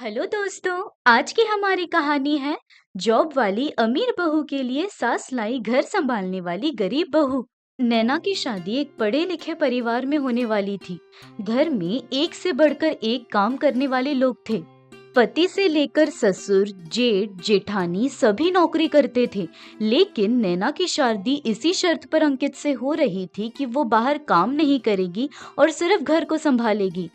Hello दोस्तों। आज की हमारी कहानी है जॉब वाली अमीर बहू के लिए सास लाई घर संभालने वाली गरीब बहू। नैना की शादी एक पढ़े लिखे परिवार में होने वाली थी। घर में एक से बढ़कर एक काम करने वाले लोग थे। पति से लेकर ससुर, जेठ, जेठानी सभी नौकरी करते थे। लेकिन नैना की शादी इसी शर्त पर अंकित से हो रही थी कि वो बाहर काम नहीं करेगी और सिर्फ घर को संभालेगी।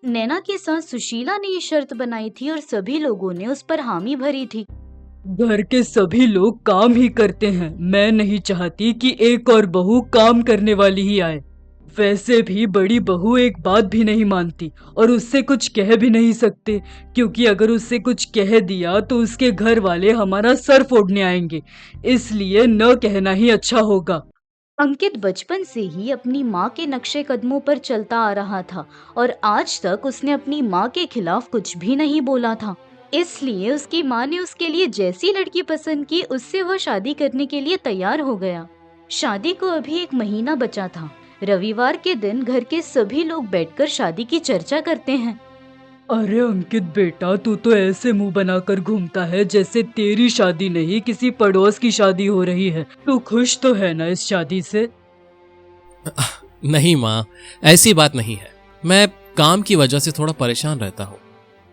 नैना के साथ सुशीला ने ये शर्त बनाई थी और सभी लोगों ने उस पर हामी भरी थी। घर के सभी लोग काम ही करते हैं। मैं नहीं चाहती कि एक और बहू काम करने वाली ही आए। वैसे भी बड़ी बहू एक बात भी नहीं मानती और उससे कुछ कह भी नहीं सकते, क्योंकि अगर उससे कुछ कह दिया तो उसके घर वाले हमारा सर फोड़ने आएंगे। इसलिए न कहना ही अच्छा होगा। अंकित बचपन से ही अपनी माँ के नक्शे कदमों पर चलता आ रहा था और आज तक उसने अपनी माँ के खिलाफ कुछ भी नहीं बोला था। इसलिए उसकी माँ ने उसके लिए जैसी लड़की पसंद की, उससे वह शादी करने के लिए तैयार हो गया। शादी को अभी एक महीना बचा था। रविवार के दिन घर के सभी लोग बैठकर शादी की चर्चा करते हैं। अरे अंकित बेटा, तू तो ऐसे मुंह बनाकर घूमता है जैसे तेरी शादी नहीं किसी पड़ोस की शादी हो रही है। तू खुश तो है ना इस शादी से? नहीं माँ, ऐसी बात नहीं है। मैं काम की वजह से थोड़ा परेशान रहता हूँ,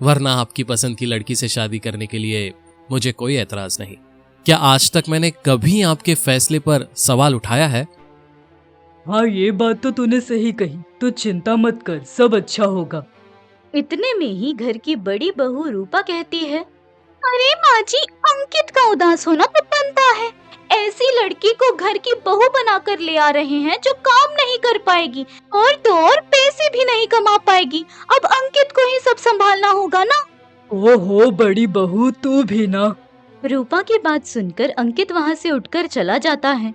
वरना आपकी पसंद की लड़की से शादी करने के लिए मुझे कोई एतराज नहीं। क्या आज तक मैंने कभी आपके फैसले पर सवाल उठाया है? हाँ, ये बात तो तूने सही कही। तो चिंता मत कर, सब अच्छा होगा। इतने में ही घर की बड़ी बहू रूपा कहती है, अरे माँ जी, अंकित का उदास होना तो बनता है। ऐसी लड़की को घर की बहू बनाकर ले आ रहे हैं जो काम नहीं कर पाएगी और तो और पैसे भी नहीं कमा पाएगी। अब अंकित को ही सब संभालना होगा ना। ओहो बड़ी बहू, तू भी ना। रूपा की बात सुनकर अंकित वहाँ से उठकर चला जाता है।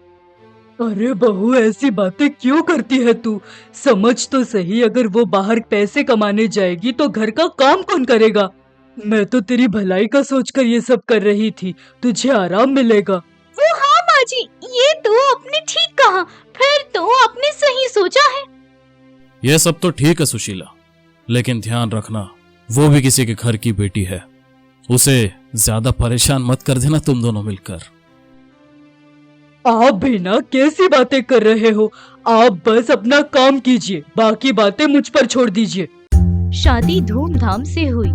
अरे बहू, ऐसी बातें क्यों करती है तू? समझ तो सही, अगर वो बाहर पैसे कमाने जाएगी तो घर का काम कौन करेगा? मैं तो तेरी भलाई का सोचकर ये सब कर रही थी। तुझे आराम मिलेगा। वो हाँ माँ जी, ये तो आपने ठीक कहा। फिर तो आपने सही सोचा है। यह सब तो ठीक है सुशीला, लेकिन ध्यान रखना, वो भी किसी के घर की बेटी है। उसे ज्यादा परेशान मत कर देना तुम दोनों मिलकर। आप भी ना कैसी बातें कर रहे हो? आप बस अपना काम कीजिए, बाकी बातें मुझ पर छोड़ दीजिए। शादी धूमधाम से हुई।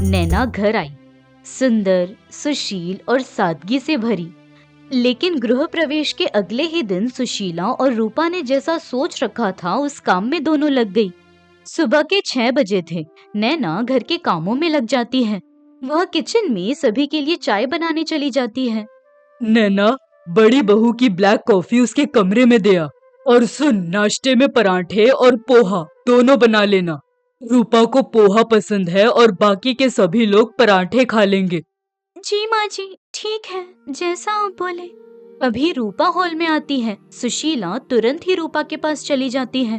नैना घर आई, सुंदर, सुशील और सादगी से भरी। लेकिन गृह प्रवेश के अगले ही दिन सुशीला और रूपा ने जैसा सोच रखा था उस काम में दोनों लग गई। सुबह के 6 बजे थे। नैना घर के कामों में लग जाती है। वह किचन में सभी के लिए चाय बनाने चली जाती है। नैना, बड़ी बहू की ब्लैक कॉफी उसके कमरे में दे आ। और सुन, नाश्ते में पराठे और पोहा दोनों बना लेना। रूपा को पोहा पसंद है और बाकी के सभी लोग पराठे खा लेंगे। जी माँ जी, ठीक है, जैसा आप बोले। अभी रूपा हॉल में आती है। सुशीला तुरंत ही रूपा के पास चली जाती है।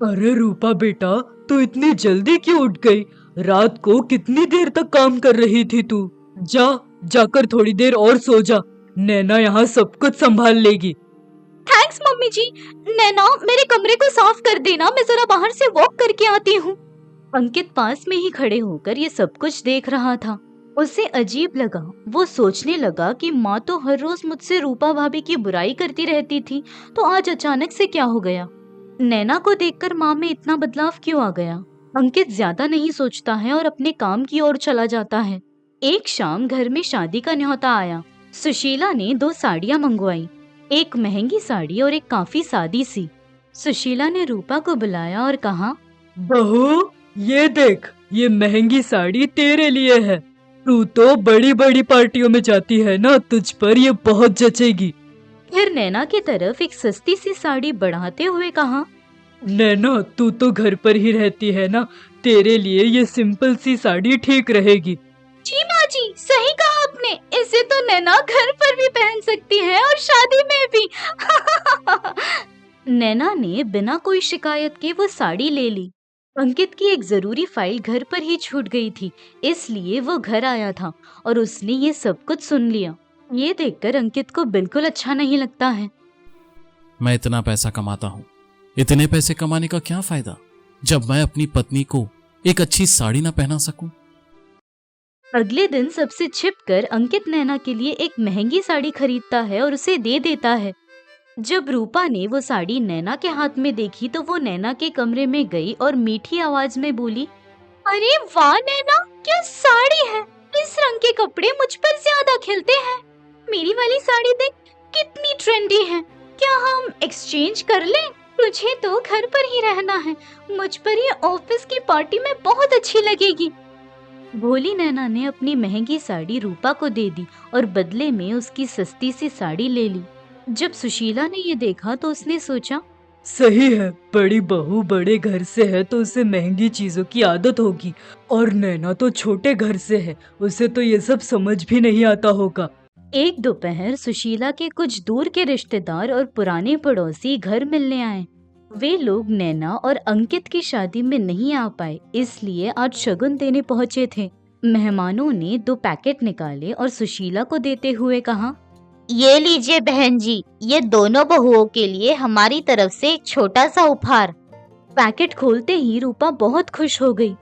अरे रूपा बेटा, तू इतनी जल्दी क्यों उठ गई? रात को कितनी देर तक काम कर रही थी तू? जाकर थोड़ी देर और सो जा। नैना यहाँ सब कुछ संभाल लेगी। थैंक्स मम्मी जी। नैना, मेरे कमरे को साफ कर देना, मैं जरा बाहर से वॉक करके आती हूँ। अंकित पास में ही खड़े होकर ये सब कुछ देख रहा था। उसे अजीब लगा। वो सोचने लगा कि माँ तो हर रोज मुझसे रूपा भाभी की बुराई करती रहती थी, तो आज अचानक से क्या हो गया? नैना को देखकर माँ में इतना बदलाव क्यों आ गया? अंकित ज्यादा नहीं सोचता है और अपने काम की ओर चला जाता है। एक शाम घर में शादी का न्योता आया। सुशीला ने 2 साड़ियाँ मंगवाई, एक महंगी साड़ी और एक काफी सादी सी। सुशीला ने रूपा को बुलाया और कहा, बहू, ये देख, ये महंगी साड़ी तेरे लिए है। तू तो बड़ी बड़ी पार्टियों में जाती है ना, तुझ पर ये बहुत जचेगी। फिर नैना की तरफ एक सस्ती सी साड़ी बढ़ाते हुए कहा, नैना, तू तो घर पर ही रहती है ना, तेरे लिए ये सिंपल सी साड़ी ठीक रहेगी। जी माँ जी, सही कहा आपने। इसे तो नैना घर पर भी पहन सकती है और शादी में भी। नैना ने बिना कोई शिकायत के वो साड़ी ले ली। अंकित की एक जरूरी फाइल घर पर ही छूट गई थी, इसलिए वो घर आया था और उसने ये सब कुछ सुन लिया। ये देखकर अंकित को बिल्कुल अच्छा नहीं लगता है। मैं इतना पैसा कमाता हूँ, इतने पैसे कमाने का क्या फायदा जब मैं अपनी पत्नी को एक अच्छी साड़ी ना पहना सकूं? अगले दिन सबसे छिपकर अंकित नैना के लिए एक महंगी साड़ी खरीदता है और उसे दे देता है। जब रूपा ने वो साड़ी नैना के हाथ में देखी तो वो नैना के कमरे में गई और मीठी आवाज में बोली, अरे वाह नैना, क्या साड़ी है! इस रंग के कपड़े मुझ पर ज्यादा खिलते हैं। मेरी वाली साड़ी देख, कितनी ट्रेंडी है। क्या हम एक्सचेंज कर लें? तुझे तो घर पर ही रहना है, मुझ पर ये ऑफिस की पार्टी में बहुत अच्छी लगेगी। भोली नैना ने अपनी महंगी साड़ी रूपा को दे दी और बदले में उसकी सस्ती सी साड़ी ले ली। जब सुशीला ने ये देखा तो उसने सोचा, सही है, बड़ी बहू बड़े घर से है तो उसे महंगी चीजों की आदत होगी, और नैना तो छोटे घर से है, उसे तो ये सब समझ भी नहीं आता होगा। एक दोपहर सुशीला के कुछ दूर के रिश्तेदार और पुराने पड़ोसी घर मिलने आए। वे लोग नैना और अंकित की शादी में नहीं आ पाए, इसलिए आज शगुन देने पहुंचे थे। मेहमानों ने 2 पैकेट निकाले और सुशीला को देते हुए कहा, ये लीजिए बहन जी, ये दोनों बहुओं के लिए हमारी तरफ से एक छोटा सा उपहार। पैकेट खोलते ही रूपा बहुत खुश हो गई।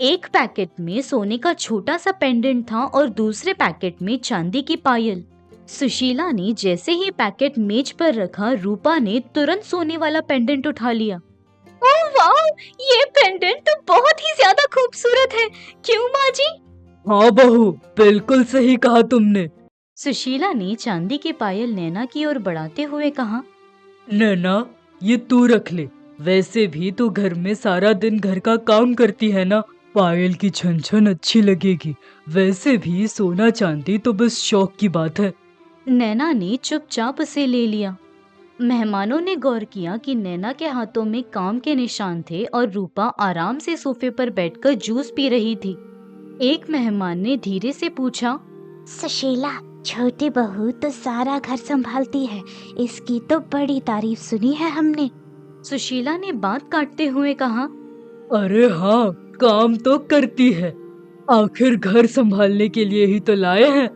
एक पैकेट में सोने का छोटा सा पेंडेंट था और दूसरे पैकेट में चांदी की पायल। सुशीला ने जैसे ही पैकेट मेज पर रखा, रूपा ने तुरंत सोने वाला पेंडेंट उठा लिया। ओह वाह, ये पेंडेंट तो बहुत ही ज्यादा खूबसूरत है, क्यों माँ जी? हाँ बहू, बिल्कुल सही कहा तुमने। सुशीला ने चांदी की पायल नैना की ओर बढ़ाते हुए कहा, नैना, ये तू रख ले, वैसे भी तू घर में सारा दिन घर का काम करती है ना, पायल की छन छन अच्छी लगेगी। वैसे भी सोना चांदी तो बस शौक की बात है। नैना ने चुपचाप उसे ले लिया। मेहमानों ने गौर किया कि नैना के हाथों में काम के निशान थे और रूपा आराम से सोफे पर बैठकर जूस पी रही थी। एक मेहमान ने धीरे से पूछा, सुशीला, छोटी बहू तो सारा घर संभालती है, इसकी तो बड़ी तारीफ सुनी है हमने। सुशीला ने बात काटते हुए कहा, अरे हाँ, काम तो करती है, आखिर घर संभालने के लिए ही तो लाए हैं।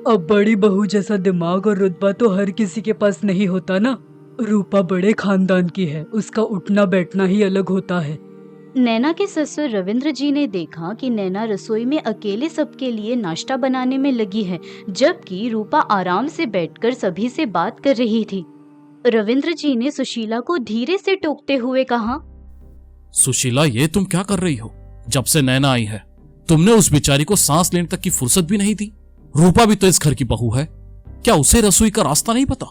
अब बड़ी बहू जैसा दिमाग और रुतबा तो हर किसी के पास नहीं होता ना। रूपा बड़े खानदान की है, उसका उठना बैठना ही अलग होता है। नैना के ससुर रविंद्र जी ने देखा कि नैना रसोई में अकेले सबके लिए नाश्ता बनाने में लगी है, जबकि रूपा आराम से बैठकर सभी से बात कर रही थी। रविंद्र जी ने सुशीला को धीरे से टोकते हुए कहा, सुशीला, ये तुम क्या कर रही हो? जब से नैना आई है तुमने उस बेचारी को सांस लेने तक की फुर्सत भी नहीं दी। रूपा भी तो इस घर की बहू है, क्या उसे रसोई का रास्ता नहीं पता?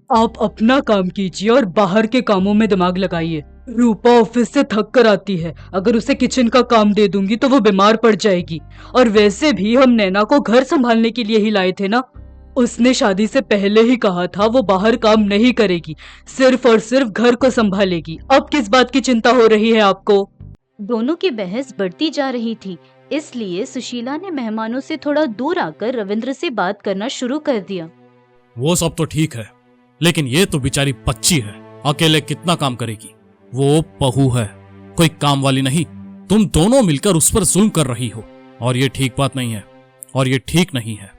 आप अपना काम कीजिए और बाहर के कामों में दिमाग लगाइए। रूपा ऑफिस से थक कर आती है, अगर उसे किचन का काम दे दूंगी तो वो बीमार पड़ जाएगी। और वैसे भी हम नैना को घर संभालने के लिए ही लाए थे ना। उसने शादी से पहले ही कहा था वो बाहर काम नहीं करेगी, सिर्फ और सिर्फ घर को संभालेगी। अब किस बात की चिंता हो रही है आपको? दोनों की बहस बढ़ती जा रही थी, इसलिए सुशीला ने मेहमानों से थोड़ा दूर आकर रविंद्र से बात करना शुरू कर दिया। वो सब तो ठीक है, लेकिन ये तो बेचारी बच्ची है, अकेले कितना काम करेगी? वो बहू है, कोई काम वाली नहीं। तुम दोनों मिलकर उस पर जुल्म कर रही हो, और ये ठीक बात नहीं है, और ये ठीक नहीं है।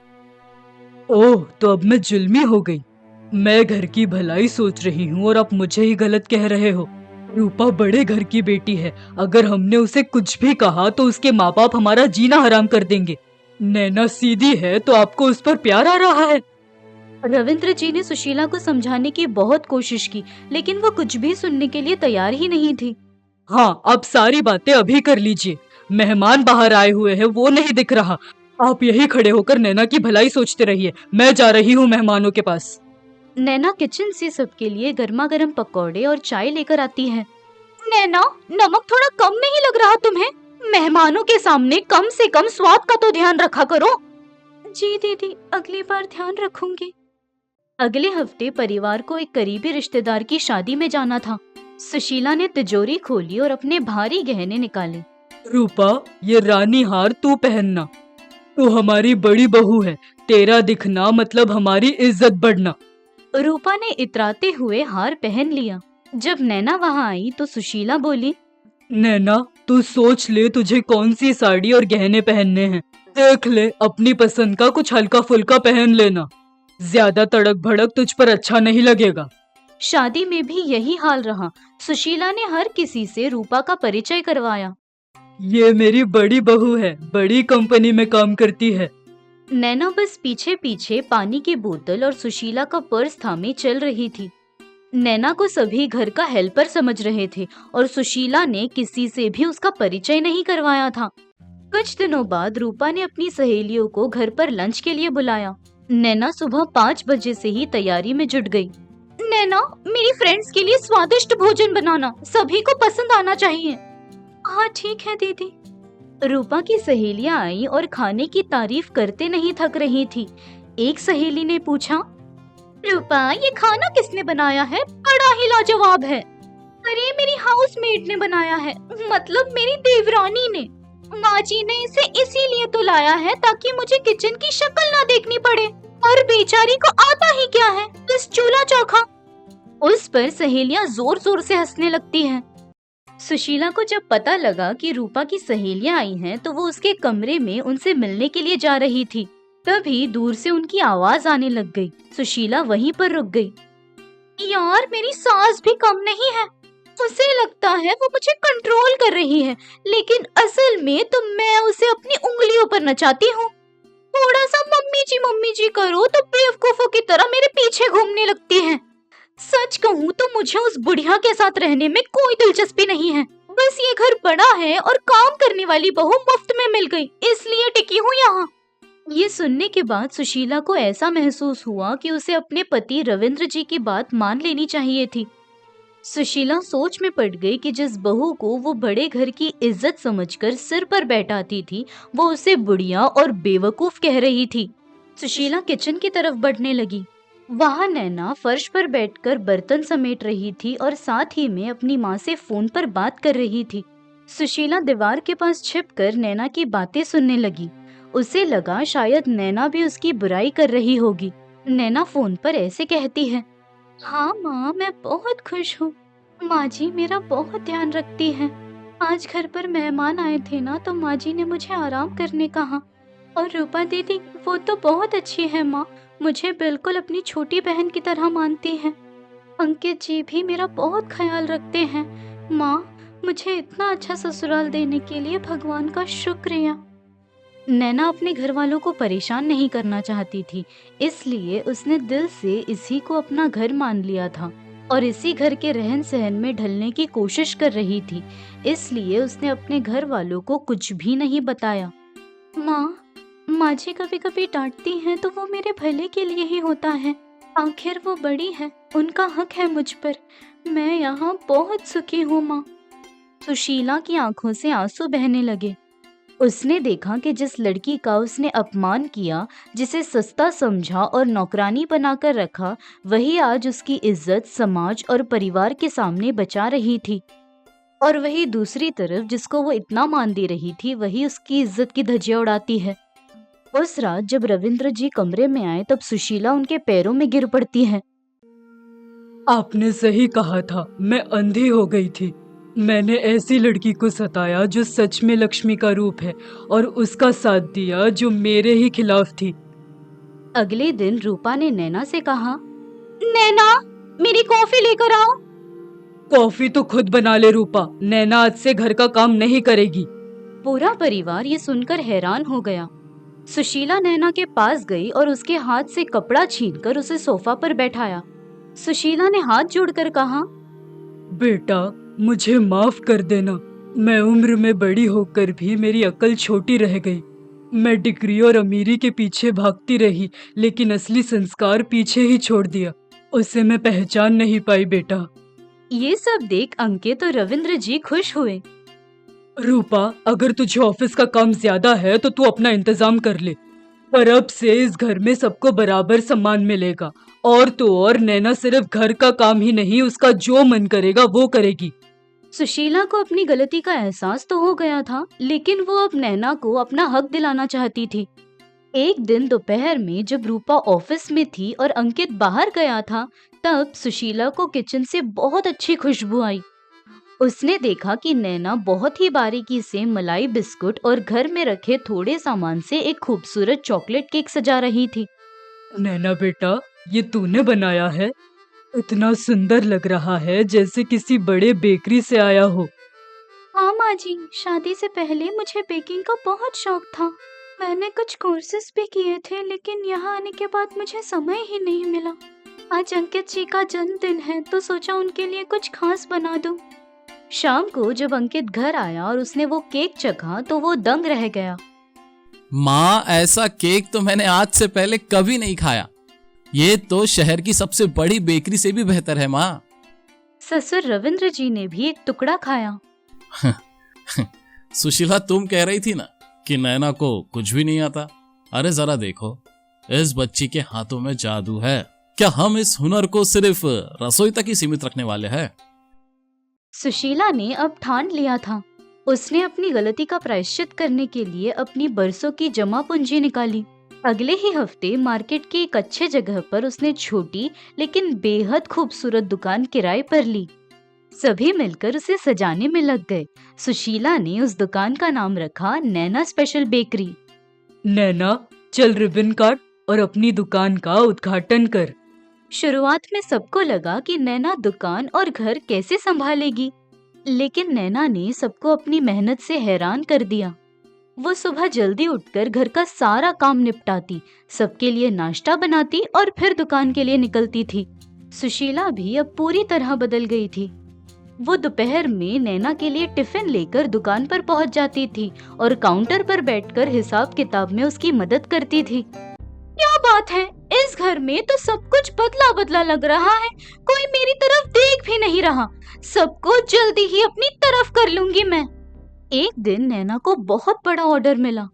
ओह, तो अब मैं जुल्मी हो गई। मैं घर की भलाई सोच रही हूँ और आप मुझे ही गलत कह रहे हो। रूपा बड़े घर की बेटी है, अगर हमने उसे कुछ भी कहा तो उसके माँ बाप हमारा जीना हराम कर देंगे। नैना सीधी है तो आपको उस पर प्यार आ रहा है। रविंद्र जी ने सुशीला को समझाने की बहुत कोशिश की, लेकिन वो कुछ भी सुनने के लिए तैयार ही नहीं थी। हाँ, अब सारी बातें अभी कर लीजिए। मेहमान बाहर आए हुए हैं, वो नहीं दिख रहा। आप यही खड़े होकर नैना की भलाई सोचते रहिए, मैं जा रही हूँ मेहमानों के पास। नैना किचन से सबके लिए गर्मा गर्म पकौड़े और चाय लेकर आती है। नैना, नमक थोड़ा कम नहीं लग रहा तुम्हें? मेहमानों के सामने कम से कम स्वाद का तो ध्यान रखा करो। जी दीदी, अगली बार ध्यान रखूंगी। अगले हफ्ते परिवार को एक करीबी रिश्तेदार की शादी में जाना था। सुशीला ने तिजोरी खोली और अपने भारी गहने निकाले। रूपा, ये रानी हार तू पहनना, तू हमारी बड़ी बहू है, तेरा दिखना मतलब हमारी इज्जत बढ़ना। रूपा ने इतराते हुए हार पहन लिया। जब नैना वहाँ आई तो सुशीला बोली, नैना, तू सोच ले तुझे कौन सी साड़ी और गहने पहनने हैं। देख ले, अपनी पसंद का कुछ हल्का फुल्का पहन लेना, ज्यादा तड़क भड़क तुझ पर अच्छा नहीं लगेगा। शादी में भी यही हाल रहा। सुशीला ने हर किसी से रूपा का परिचय करवाया। ये मेरी बड़ी बहू है, बड़ी कंपनी में काम करती है। नैना बस पीछे पीछे पानी की बोतल और सुशीला का पर्स थामे चल रही थी। नैना को सभी घर का हेल्पर समझ रहे थे और सुशीला ने किसी से भी उसका परिचय नहीं करवाया था। कुछ दिनों बाद रूपा ने अपनी सहेलियों को घर पर लंच के लिए बुलाया। नैना सुबह 5 बजे से ही तैयारी में जुट गई। नैना, मेरी फ्रेंड्स के लिए स्वादिष्ट भोजन बनाना, सभी को पसंद आना चाहिए। हाँ ठीक है दीदी। रूपा की सहेलियां आई और खाने की तारीफ करते नहीं थक रही थी। एक सहेली ने पूछा, रूपा ये खाना किसने बनाया है? बड़ा ही लाजवाब है। अरे मेरी हाउसमेट ने बनाया है, मतलब मेरी देवरानी ने। माँ जी ने इसे इसीलिए तो लाया है ताकि मुझे किचन की शक्ल ना देखनी पड़े, और बेचारी को आता ही क्या है, बस चूल्हा चौका। उस पर सहेलियां जोर जोर से हंसने लगती हैं। सुशीला को जब पता लगा कि रूपा की सहेलियां आई हैं, तो वो उसके कमरे में उनसे मिलने के लिए जा रही थी। तभी दूर से उनकी आवाज आने लग गई। सुशीला वहीं पर रुक गई। यार, मेरी सास भी कम नहीं है। उसे लगता है वो मुझे कंट्रोल कर रही है, लेकिन असल में तो मैं उसे अपनी उंगलियों पर नचाती हूँ। थोड़ा सा मम्मी जी करो तो बेवकूफों की तरह मेरे पीछे घूमने लगती है। सच कहूँ तो मुझे उस बुढ़िया के साथ रहने में कोई दिलचस्पी नहीं है। बस ये घर बड़ा है और काम करने वाली बहू मुफ्त में मिल गई, इसलिए टिकी हूँ यहाँ। ये सुनने के बाद सुशीला को ऐसा महसूस हुआ कि उसे अपने पति रविंद्र जी की बात मान लेनी चाहिए थी। सुशीला सोच में पड़ गई कि जिस बहू को वो बड़े घर की इज्जत समझकर सिर पर बैठाती थी, वो उसे बुढ़िया और बेवकूफ कह रही थी। सुशीला किचन की तरफ बढ़ने लगी। वहाँ नैना फर्श पर बैठकर बर्तन समेट रही थी और साथ ही में अपनी माँ से फोन पर बात कर रही थी। सुशीला दीवार के पास छिपकर नैना की बातें सुनने लगी। उसे लगा शायद नैना भी उसकी बुराई कर रही होगी। नैना फोन पर ऐसे कहती है, हाँ माँ, मैं बहुत खुश हूँ। माँ जी मेरा बहुत ध्यान रखती हैं। आज घर पर मेहमान आए थे ना, तो माँ जी ने मुझे आराम करने कहा। और रूपा दीदी, वो तो बहुत अच्छी है माँ, मुझे बिल्कुल अपनी छोटी बहन की तरह मानती हैं। अंकित जी भी मेरा बहुत ख्याल रखते हैं। माँ, मुझे इतना अच्छा ससुराल देने के लिए भगवान का शुक्रिया। नैना अपने घर वालों को परेशान नहीं करना चाहती थी, इसलिए उसने दिल से इसी को अपना घर मान लिया था और इसी घर के रहन सहन में ढलने की कोशिश कर रही थी। इसलिए उसने अपने घर वालों को कुछ भी नहीं बताया। माँ जी कभी कभी डांटती हैं तो वो मेरे भले के लिए ही होता है। आखिर वो बड़ी है, उनका हक है मुझ पर। मैं यहाँ बहुत सुखी हूँ माँ। सुशीला की आंखों से आंसू बहने लगे। उसने देखा कि जिस लड़की का उसने अपमान किया, जिसे सस्ता समझा और नौकरानी बनाकर रखा, वही आज उसकी इज्जत समाज और परिवार के सामने बचा रही थी। और वही दूसरी तरफ जिसको वो इतना मान दे रही थी, वही उसकी इज्जत की धज्जियां उड़ाती है। उस रात जब रविंद्र जी कमरे में आए, तब सुशीला उनके पैरों में गिर पड़ती है। आपने सही कहा था, मैं अंधी हो गई थी। मैंने ऐसी लड़की को सताया जो सच में लक्ष्मी का रूप है, और उसका साथ दिया जो मेरे ही खिलाफ थी। अगले दिन रूपा ने नैना से कहा, नैना, मेरी कॉफी लेकर आओ। कॉफी तो खुद बना ले रूपा, नैना आज से घर का काम नहीं करेगी। पूरा परिवार ये सुनकर हैरान हो गया। सुशीला नैना के पास गई और उसके हाथ से कपड़ा छीनकर उसे सोफा पर बैठाया। सुशीला ने हाथ जोड़कर कहा, बेटा, मुझे माफ कर देना। मैं उम्र में बड़ी होकर भी मेरी अकल छोटी रह गई। मैं डिग्री और अमीरी के पीछे भागती रही, लेकिन असली संस्कार पीछे ही छोड़ दिया। उसे मैं पहचान नहीं पाई बेटा। ये सब देख अंकित और रविंद्र जी खुश हुए। रूपा, अगर तुझे ऑफिस का काम ज्यादा है तो तू अपना इंतजाम कर ले, पर अब से इस घर में सबको बराबर सम्मान मिलेगा। और तो और नैना सिर्फ घर का काम ही नहीं, उसका जो मन करेगा वो करेगी। सुशीला को अपनी गलती का एहसास तो हो गया था, लेकिन वो अब नैना को अपना हक दिलाना चाहती थी। एक दिन दोपहर में जब रूपा ऑफिस में थी और अंकित बाहर गया था, तब सुशीला को किचन से बहुत अच्छी खुशबू आई। उसने देखा कि नैना बहुत ही बारीकी से मलाई बिस्कुट और घर में रखे थोड़े सामान से एक खूबसूरत चॉकलेट केक सजा रही थी। नैना बेटा, ये तूने बनाया है? इतना सुंदर लग रहा है जैसे किसी बड़े बेकरी से आया हो। हाँ माँ जी, शादी से पहले मुझे बेकिंग का बहुत शौक था। मैंने कुछ कोर्सेज भी किए थे, लेकिन यहाँ आने के बाद मुझे समय ही नहीं मिला। आज अंकित जी का जन्मदिन है तो सोचा उनके लिए कुछ खास बना दूं। शाम को जब अंकित घर आया और उसने वो केक चखा तो वो दंग रह गया। माँ, ऐसा केक तो मैंने आज से पहले कभी नहीं खाया। ये तो शहर की सबसे बड़ी बेकरी से भी बेहतर है माँ। ससुर रविंद्र जी ने भी एक टुकड़ा खाया। सुशीला, तुम कह रही थी ना कि नैना को कुछ भी नहीं आता। अरे जरा देखो, इस बच्ची के हाथों में जादू है। क्या हम इस हुनर को सिर्फ रसोई तक ही सीमित रखने वाले हैं? सुशीला ने अब ठान लिया था। उसने अपनी गलती का प्रायश्चित करने के लिए अपनी बरसों की जमा पूंजी निकाली। अगले ही हफ्ते मार्केट की एक अच्छे जगह पर उसने छोटी लेकिन बेहद खूबसूरत दुकान किराए पर ली। सभी मिलकर उसे सजाने में लग गए। सुशीला ने उस दुकान का नाम रखा नैना स्पेशल बेकरी। नैना, चल रिबन काट और अपनी दुकान का उद्घाटन कर। शुरुआत में सबको लगा कि नैना दुकान और घर कैसे संभालेगी, लेकिन नैना ने सबको अपनी मेहनत से हैरान कर दिया। वो सुबह जल्दी उठकर घर का सारा काम निपटाती, सबके लिए नाश्ता बनाती और फिर दुकान के लिए निकलती थी। सुशीला भी अब पूरी तरह बदल गई थी। वो दोपहर में नैना के लिए टिफिन लेकर दुकान पर पहुंच जाती थी और काउंटर पर बैठकर हिसाब किताब में उसकी मदद करती थी। क्या बात है, इस घर में तो सब कुछ बदला बदला लग रहा है। कोई मेरी तरफ देख भी नहीं रहा। सबको जल्दी ही अपनी तरफ कर लूंगी मैं। एक दिन नैना को बहुत बड़ा ऑर्डर मिला।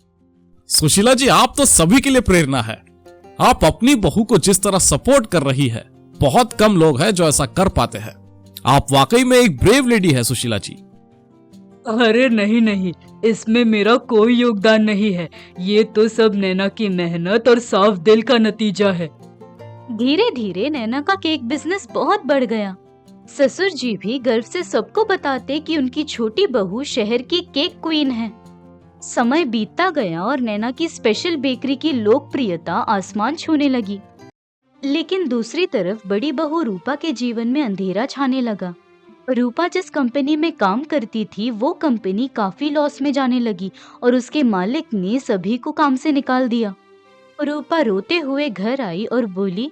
सुशीला जी, आप तो सभी के लिए प्रेरणा है। आप अपनी बहू को जिस तरह सपोर्ट कर रही है, बहुत कम लोग हैं जो ऐसा कर पाते हैं। आप वाकई में एक ब्रेव लेडी है सुशीला जी। अरे नहीं नहीं, इसमें मेरा कोई योगदान नहीं है। ये तो सब नैना की मेहनत और साफ दिल का नतीजा है। धीरे धीरे नैना का केक बिजनेस बहुत बढ़ गया। ससुर जी भी गर्व से सबको बताते कि उनकी छोटी बहू शहर की केक क्वीन है। समय बीतता गया और नैना की स्पेशल बेकरी की लोकप्रियता आसमान छूने लगी। लेकिन दूसरी तरफ बड़ी बहू रूपा के जीवन में अंधेरा छाने लगा। रूपा जिस कंपनी में काम करती थी वो कंपनी काफी लॉस में जाने लगी और उसके मालिक ने सभी को काम से निकाल दिया। रूपा रोते हुए घर आई और बोली,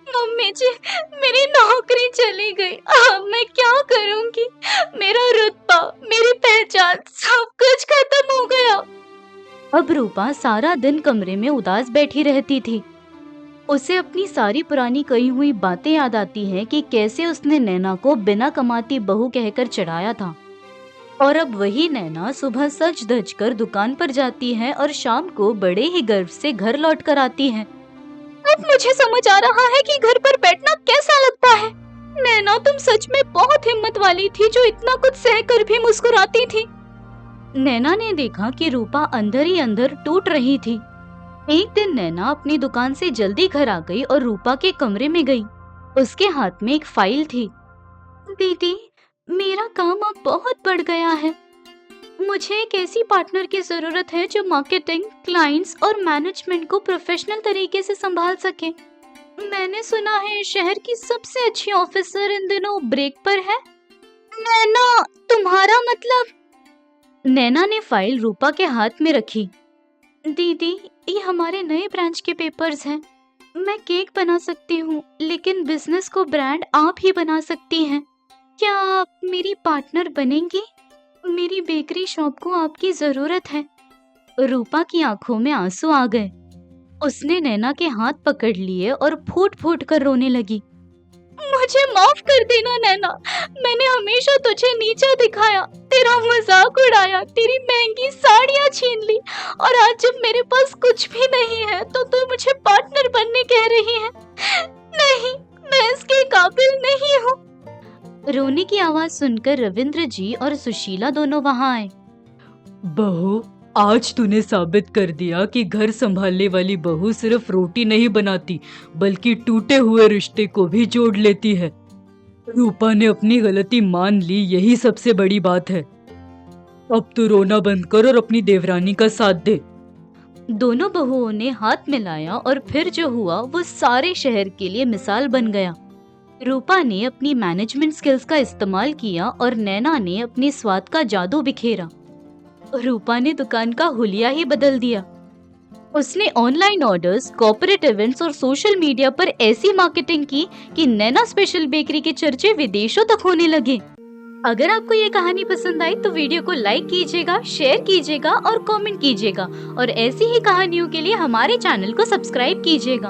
मम्मी जी, मेरी नौकरी चली गई। अब मैं क्या करूंगी? मेरा रुतबा, मेरी पहचान, सब कुछ खत्म हो गया। अब रूपा सारा दिन कमरे में उदास बैठी रहती थी। उसे अपनी सारी पुरानी कही हुई बातें याद आती हैं कि कैसे उसने नैना को बिना कमाती बहू कहकर चढ़ाया था। और अब वही नैना सुबह सज धज कर दुकान पर जाती है और शाम को बड़े ही गर्व से घर लौट कर आती है। अब मुझे समझ आ रहा है कि घर पर बैठना कैसा लगता है। नैना, तुम सच में बहुत हिम्मत वाली थी जो इतना कुछ सहकर भी मुस्कुराती थी। नैना ने देखा कि रूपा अंदर ही अंदर टूट रही थी। एक दिन नैना अपनी दुकान से जल्दी घर आ गई और रूपा के कमरे में गई। उसके हाथ में एक फाइल थी। दीदी, मेरा काम अब बहुत बढ़ गया है। मुझे एक ऐसी पार्टनर की जरूरत है जो मार्केटिंग, क्लाइंट्स और मैनेजमेंट को प्रोफेशनल तरीके से संभाल सके। मैंने सुना है शहर की सबसे अच्छी ऑफिसर इन दिनों ब्रेक पर है। नैना, तुम्हारा मतलब? नैना ने फाइल रूपा के हाथ में रखी। दीदी, ये हमारे नए ब्रांच के पेपर्स हैं। मैं केक बना सकती हूँ, लेकिन बिजनेस को ब्रांड आप ही बना सकती हैं। क्या आप मेरी पार्टनर बनेंगी? मेरी बेकरी शॉप को आपकी जरूरत है। रूपा की आंखों में आंसू आ गए। उसने नैना के हाथ पकड़ लिए और फूट फूट कर रोने लगी। मुझे माफ कर देना नैना, मैंने हमेशा तुझे नीचा दिखाया, तेरा मजाक उड़ाया, तेरी महंगी साड़ियाँ छीन ली, और आज जब मेरे पास कुछ भी नहीं है तो तू मुझे पार्टनर बनने कह रही है। नहीं, मैं इसके काबिल नहीं हूँ। रोने की आवाज सुनकर रविंद्र जी और सुशीला दोनों वहाँ आए। बहू, आज तूने साबित कर दिया कि घर संभालने वाली बहू सिर्फ रोटी नहीं बनाती बल्कि टूटे हुए रिश्ते को भी जोड़ लेती है। रूपा ने अपनी गलती मान ली, यही सबसे बड़ी बात है। अब तू रोना बंद कर और अपनी देवरानी का साथ दे। दोनों बहुओं ने हाथ मिलाया और फिर जो हुआ वो सारे शहर के लिए मिसाल बन गया। रूपा ने अपनी मैनेजमेंट स्किल्स का इस्तेमाल किया और नैना ने अपने स्वाद का जादू बिखेरा। रूपा ने दुकान का हुलिया ही बदल दिया। उसने ऑनलाइन ऑर्डर्स, कॉर्पोरेट इवेंट्स और सोशल मीडिया पर ऐसी मार्केटिंग की कि नैना स्पेशल बेकरी के चर्चे विदेशों तक होने लगे। अगर आपको ये कहानी पसंद आई तो वीडियो को लाइक कीजिएगा, शेयर कीजिएगा और कमेंट कीजिएगा और ऐसी ही कहानियों के लिए हमारे चैनल को सब्सक्राइब कीजिएगा।